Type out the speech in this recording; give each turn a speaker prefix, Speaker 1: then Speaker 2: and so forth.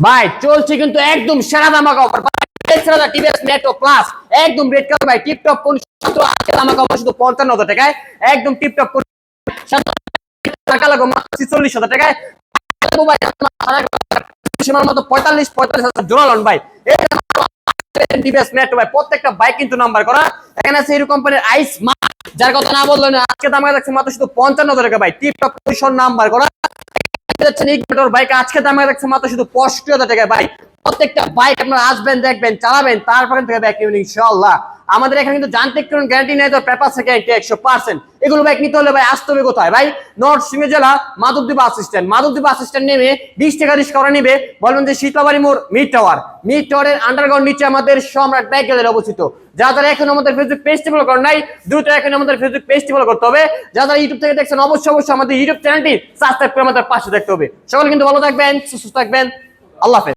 Speaker 1: ভাই চলছে কিন্তু একদম সেরা ধামাকা অফার টিভিএস মেট্রো প্লাস একদম রেড কালার ভাই টিপটপ কোন আজকে ধামাকা অফার শুধু 55,000 টাকায় একদম টিপটপ কোন টাকা লাগবে মাত্র 46,000 টাকায় মোবাইল সীমার মতো 45,000 জোড়া লন ভাই টিভিএস মেট্রো ভাই প্রত্যেকটা বাইক কিন্তু নাম্বার করা এখানে আছে হিরো কোম্পানির আইস যার কথা না বললেন আজকে ধামাকা দেখছে মাত্র শুধু 55,000 টাকা ভাই টিপটপ পজিশন নাম্বার করা বাইক আজকে দামে রাখছে মাত্র শুধু 65,000 টাকায় ভাই প্রত্যেকটা বাইক আপনারা আসবেন দেখবেন চালাবেন তারপরে থেকে বাইক নেবেন ইনশাআল্লাহ আমাদের এখানে কিন্তু যান্ত্রিক কোনো গ্যারান্টি নেই তো পেপার থেকে 100% এগুলো বাইক নিতে হলে ভাই আসতে হবে কোথায় ভাই নর্থ সিংহ জেলা মাধবদী বাস স্ট্যান্ড নেমে 20 টাকা রিস্ক করে নিবে বলবেন যে শীতলাবাড়ি মোড় মিড টাওয়ারের আন্ডারগ্রাউন্ড নিচে আমাদের সম্রাট বাইক গ্যালারি অবস্থিত যারা এখন আমাদের ফেসবুক পেজ ফলো করেন নাই দ্রুত এখন আমাদের ফেসবুক পেজ ফলো করতে হবে যারা ইউটিউব থেকে দেখছেন অবশ্যই আমাদের ইউটিউব চ্যানেলটি সাবস্ক্রাইব করে আমাদের পাশে দেখতে হবে সকলে কিন্তু ভালো থাকবেন সুস্থ থাকবেন আল্লাহ হাফেজ।